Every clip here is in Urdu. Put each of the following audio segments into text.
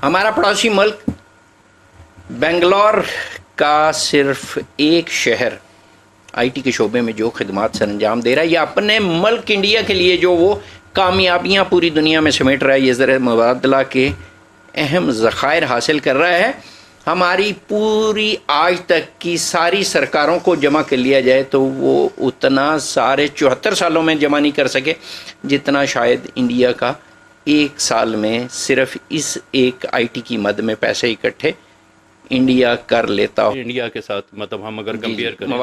ہمارا پڑوسی ملک بنگلور کا صرف ایک شہر آئی ٹی کے شعبے میں جو خدمات سر انجام دے رہا ہے یا اپنے ملک انڈیا کے لیے جو وہ کامیابیاں پوری دنیا میں سمیٹ رہا ہے، یہ زر مبادلہ کے اہم ذخائر حاصل کر رہا ہے، ہماری پوری آج تک کی ساری سرکاروں کو جمع کر لیا جائے تو وہ اتنا سارے 74 سالوں میں جمع نہیں کر سکے جتنا شاید انڈیا کا ایک سال میں صرف اس ایک آئی ٹی کی مد میں پیسے اکٹھے انڈیا کر لیتا ہو۔ انڈیا کے ساتھ مطلب ہم اگر کمپیئر کریں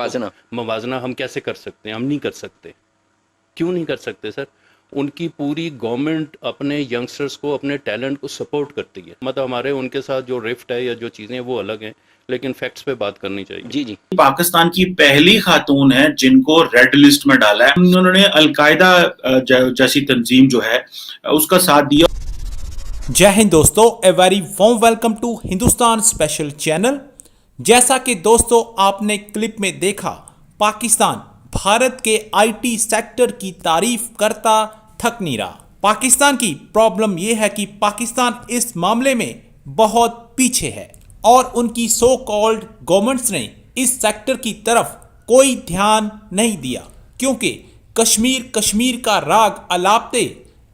موازنہ ہم کیسے کر سکتے ہیں؟ ہم نہیں کر سکتے۔ کیوں نہیں کر سکتے سر؟ ان کی پوری گورنمنٹ اپنے ینگسٹرز کو، اپنے ٹیلنٹ کو سپورٹ کرتی ہے، مطلب ہمارے ان کے ساتھ جو رفٹ ہے یا جو چیزیں وہ الگ ہیں، لیکن فیکٹس پہ بات کرنی چاہیے۔ جی پاکستان کی پہلی خاتون ہے جن کو ریڈ لسٹ میں ڈالا ہے، انہوں نے القاعدہ جیسی تنظیم جو ہے اس کا ساتھ دیا۔ جے ہند دوستو، a very warm welcome to Hindustan special channel. جیسا کہ دوستو آپ نے کلپ میں دیکھا، پاکستان بھارت کے آئی ٹی سیکٹر کی تعریف کرتا تھک نہیں رہا۔ پاکستان کی پرابلم یہ ہے کہ پاکستان اس معاملے میں بہت پیچھے ہے اور ان کی سو کالڈ گورنمنٹس نے اس سیکٹر کی طرف کوئی دھیان نہیں دیا، کیونکہ کشمیر کا راگ الاپتے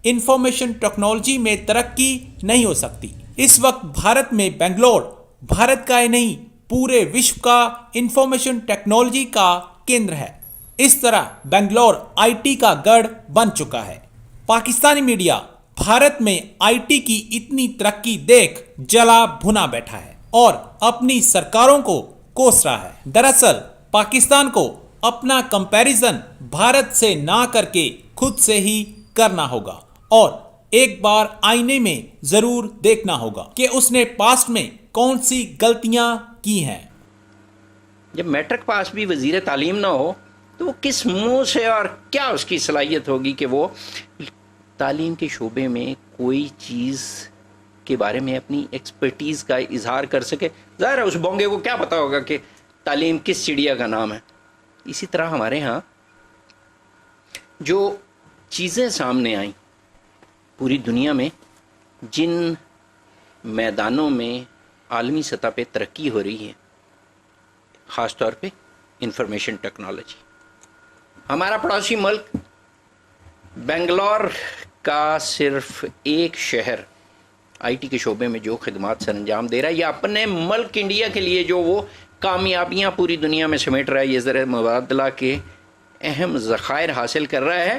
انفارمیشن ٹیکنالوجی میں ترقی نہیں ہو سکتی۔ اس وقت بھارت میں بنگلور بھارت کا ہی نہیں پورے وشو کا انفارمیشن ٹیکنالوجی کا کیندر ہے۔ اس طرح بنگلور آئی ٹی کا گڑھ بن چکا ہے۔ پاکستانی میڈیا بھارت میں آئی ٹی کی اتنی ترقی دیکھ جلا بھنا بیٹھا ہے اور اپنی سرکاروں کو کوس رہا ہے۔ دراصل پاکستان کو اپنا کمپیریزن بھارت سے نہ کر کے خود سے ہی کرنا ہوگا اور ایک بار آئینے میں ضرور دیکھنا ہوگا کہ اس نے پاسٹ میں کون سی غلطیاں کی ہیں۔ جب میٹرک پاس بھی وزیر تعلیم نہ ہو تو وہ کس منہ سے اور کیا اس کی صلاحیت ہوگی کہ وہ تعلیم کے شعبے میں کوئی چیز کے بارے میں اپنی ایکسپرٹیز کا اظہار کر سکے؟ ظاہر ہے اس بونگے کو کیا پتا ہوگا کہ تعلیم کس چڑیا کا نام ہے۔ اسی طرح ہمارے ہاں جو چیزیں سامنے آئیں پوری دنیا میں، جن میدانوں میں عالمی سطح پہ ترقی ہو رہی ہے، خاص طور پہ انفارمیشن ٹیکنالوجی، ہمارا پڑوسی ملک بنگلور کا صرف ایک شہر آئی ٹی کے شعبے میں جو خدمات سر انجام دے رہا ہے یا اپنے ملک انڈیا کے لیے جو وہ کامیابیاں پوری دنیا میں سمیٹ رہا ہے، یہ زر مبادلہ کے اہم ذخائر حاصل کر رہا ہے،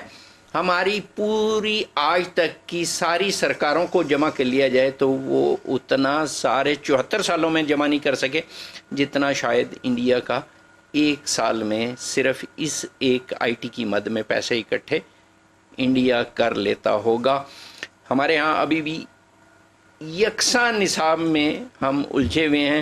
ہماری پوری آج تک کی ساری سرکاروں کو جمع کر لیا جائے تو وہ اتنا سارے 74 سالوں میں جمع نہیں کر سکے جتنا شاید انڈیا کا ایک سال میں صرف اس ایک آئی ٹی کی مد میں پیسے اکٹھے انڈیا کر لیتا ہوگا۔ ہمارے ہاں ابھی بھی یکساں نصاب میں ہم الجھے ہوئے ہیں،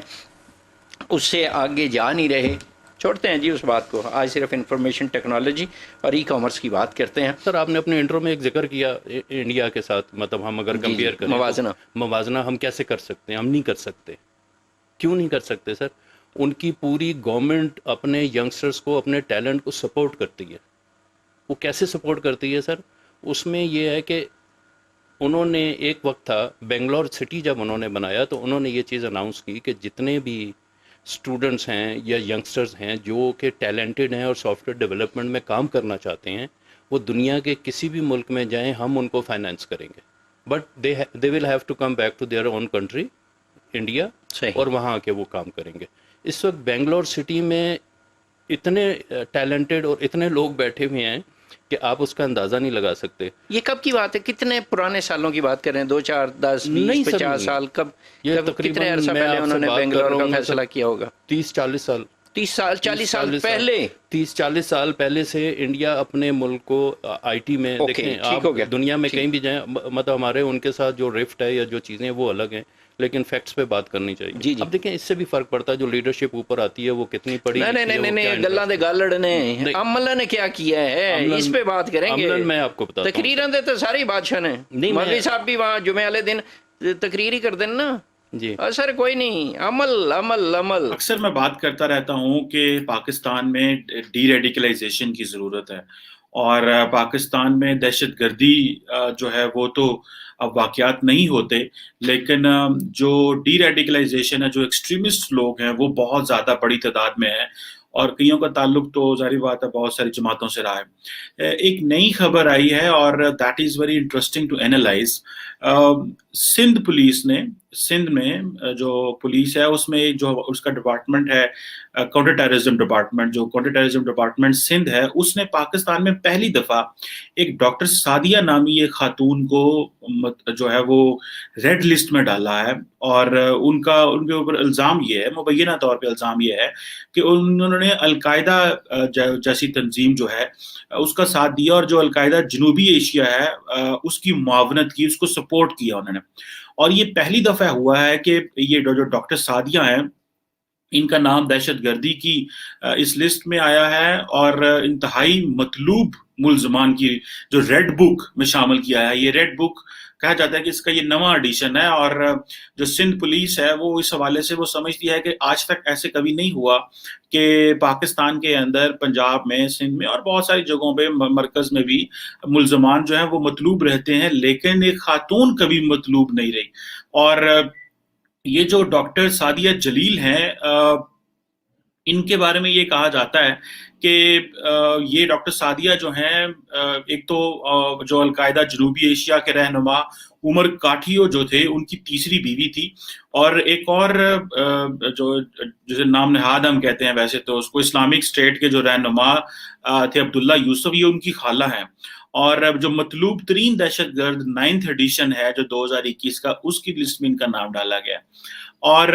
اس سے آگے جا نہیں رہے۔ چھوڑتے ہیں جی اس بات کو، آج صرف انفارمیشن ٹیکنالوجی اور ای کامرس کی بات کرتے ہیں۔ سر آپ نے اپنے انٹرو میں ایک ذکر کیا انڈیا کے ساتھ، مطلب ہم اگر کمپیئر کریں موازنہ ہم کیسے کر سکتے ہیں؟ ہم نہیں کر سکتے۔ کیوں نہیں کر سکتے سر؟ ان کی پوری گورنمنٹ اپنے ینگسٹرز کو، اپنے ٹیلنٹ کو سپورٹ کرتی ہے۔ وہ کیسے سپورٹ کرتی ہے سر؟ اس میں یہ ہے کہ انہوں نے ایک وقت تھا بنگلور سٹی جب انہوں نے بنایا تو انہوں نے یہ چیز اناؤنس کی کہ جتنے بھی اسٹوڈنٹس ہیں یا ینگسٹرز ہیں جو کہ ٹیلنٹڈ ہیں اور سافٹ ویئر ڈیولپمنٹ میں کام کرنا چاہتے ہیں، وہ دنیا کے کسی بھی ملک میں جائیں، ہم ان کو فائنینس کریں گے، but they will have to come back to their own country India, اور وہاں آ کے وہ کام کریں گے۔ اس وقت بنگلور سٹی میں اتنے ٹیلنٹڈ اور اتنے لوگ بیٹھے ہوئے ہیں کہ آپ اس کا اندازہ نہیں لگا سکتے۔ یہ کب کی بات ہے؟ کتنے پرانے سالوں کی بات کر رہے ہیں؟ 2 4 10 20 50 سال؟ کب کتنے عرصہ پہلے انہوں نے بنگلور کا فیصلہ کیا ہوگا؟ 30 40 سال 30 سال 40 سال پہلے 30 40 سال پہلے سے انڈیا اپنے ملک کو آئی ٹی میں دیکھیں، آپ دنیا میں کہیں بھی جائیں، مطلب ہمارے ان کے ساتھ جو رفٹ ہے یا جو چیزیں وہ الگ ہیں، لیکن فیکٹس پہ بات کرنی چاہیے۔ اب دیکھیں اس سے بھی فرق پڑتا ہے، جو لیڈرشپ اوپر آتی ہے وہ کتنی پڑی۔ نہیں گلاں دے گالڑ نے عمل نے کیا کیا ہے، اس پہ بات کریں گے۔ میں آپ کو بتاتا ہوں، تقریراں دے تو ساری بادشاہ نے، مولوی صاحب بھی وہاں جمعے والے دن تقریر ہی کر دیں نا۔ جی اثر کوئی نہیں، عمل عمل عمل۔ اکثر میں بات کرتا رہتا ہوں کہ پاکستان میں ڈی ریڈیکلائزیشن کی ضرورت ہے، اور پاکستان میں دہشت گردی جو ہے وہ تو اب واقعات نہیں ہوتے، لیکن جو ڈی ریڈیکلائزیشن ہے، جو ایکسٹریمسٹ لوگ ہیں وہ بہت زیادہ بڑی تعداد میں ہیں، اور کئیوں کا تعلق تو ظاہری بات ہے بہت ساری جماعتوں سے رہا ہے۔ ایک نئی خبر آئی ہے اور that is very interesting to analyse. Sindh police نے، سندھ میں جو پولیس ہے اس میں جو اس کا ڈپارٹمنٹ ہے کاؤنٹر ٹیررزم ڈپارٹمنٹ، جو کاؤنٹر ٹیررزم ڈپارٹمنٹ سندھ ہے، اس نے پاکستان میں پہلی دفعہ ایک ڈاکٹر سعدیہ نامی ایک خاتون کو جو ہے وہ ریڈ لسٹ میں ڈالا ہے، اور ان کے اوپر الزام یہ ہے، مبینہ طور پہ الزام یہ ہے کہ انہوں نے القاعدہ جیسی تنظیم جو ہے اس کا ساتھ دیا، اور جو القاعدہ جنوبی ایشیا ہے اس کی معاونت کی، اس کو سپورٹ کیا انہوں نے۔ اور یہ پہلی دفعہ ہوا ہے کہ یہ جو ڈاکٹر سعدیہ ہیں ان کا نام دہشت گردی کی اس لسٹ میں آیا ہے، اور انتہائی مطلوب ملزمان کی جو ریڈ بک میں شامل کیا ہے۔ یہ ریڈ بک کہا جاتا ہے کہ اس کا یہ نواں ایڈیشن ہے، اور جو سندھ پولیس ہے وہ اس حوالے سے وہ سمجھتی ہے کہ آج تک ایسے کبھی نہیں ہوا کہ پاکستان کے اندر، پنجاب میں، سندھ میں اور بہت ساری جگہوں پہ، مرکز میں بھی ملزمان جو ہیں وہ مطلوب رہتے ہیں، لیکن ایک خاتون کبھی مطلوب نہیں رہی۔ اور یہ جو ڈاکٹر سعدیہ جلیل ہیں، ان کے بارے میں یہ کہا جاتا ہے کہ یہ ڈاکٹر سعدیہ جو ہیں، ایک تو جو القاعدہ جنوبی ایشیا کے رہنما عمر کاٹھیو جو تھے ان کی تیسری بیوی تھی، اور ایک اور جو جسے نام نہاد ہم کہتے ہیں ویسے تو اس کو، اسلامک اسٹیٹ کے جو رہنما تھے عبداللہ یوسف، یہ ان کی خالہ ہیں۔ اور جو مطلوب ترین دہشت گرد 9th ایڈیشن ہے جو 2021 کا، اس کی لسٹ میں ان کا نام ڈالا گیا۔ اور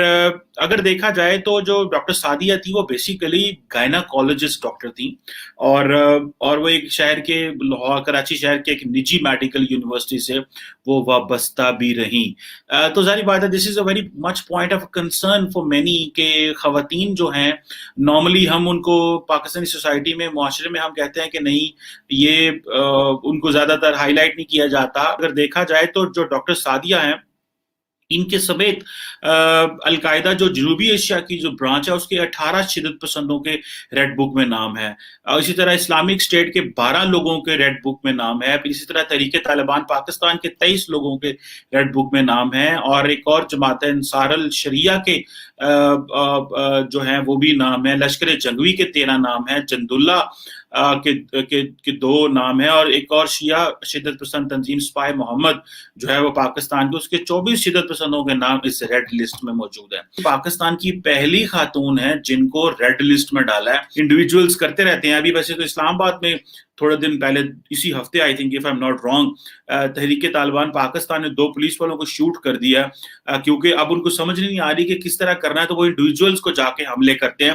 اگر دیکھا جائے تو جو ڈاکٹر سعدیہ تھی وہ بیسیکلی گائناکالوجسٹ ڈاکٹر تھیں، اور وہ ایک شہر کے، لاہور، کراچی شہر کے ایک نجی میڈیکل یونیورسٹی سے وہ وابستہ بھی رہیں۔ تو ظاہری بات ہے this is a very much point of concern for many, کہ خواتین جو ہیں نارملی ہم ان کو پاکستانی سوسائٹی میں، معاشرے میں ہم کہتے ہیں کہ نہیں، یہ ان کو زیادہ تر ہائی لائٹ نہیں کیا جاتا۔ اگر دیکھا جائے تو جو ڈاکٹر سعدیہ ہیں ان کے سمیت القاعدہ جو جنوبی ایشیا کی جو برانچ ہے اس کے 18 شدت پسندوں کے ریڈ بک میں نام ہے، اور اسی طرح اسلامک اسٹیٹ کے 12 لوگوں کے ریڈ بک میں نام ہے، پھر اسی طرح تحریک طالبان پاکستان کے 23 لوگوں کے ریڈ بک میں نام ہے، اور ایک اور جماعت انصار الشریعہ کے جو ہیں وہ بھی نام ہے، لشکر جنگوی کے 13 نام ہیں، جند اللہ کے 2 نام ہیں، اور ایک اور شیعہ شدت پسند تنظیم سپاہ محمد جو ہے وہ پاکستان کے، اس کے 24 شدت پسندوں کے نام اس ریڈ لسٹ میں موجود ہیں۔ پاکستان کی پہلی خاتون ہیں جن کو ریڈ لسٹ میں ڈالا ہے۔ انڈیویجولز کرتے رہتے ہیں، ابھی ویسے تو اسلام آباد میں تھوڑے دن پہلے، اسی ہفتے I think if I am not wrong, تحریک طالبان پاکستان نے 2 پولیس والوں کو شوٹ کر دیا، کیونکہ اب ان کو سمجھ نہیں آ رہی کہ کس طرح کرنا ہے، تو وہ انڈیویجولز کو جا کے حملے کرتے ہیں،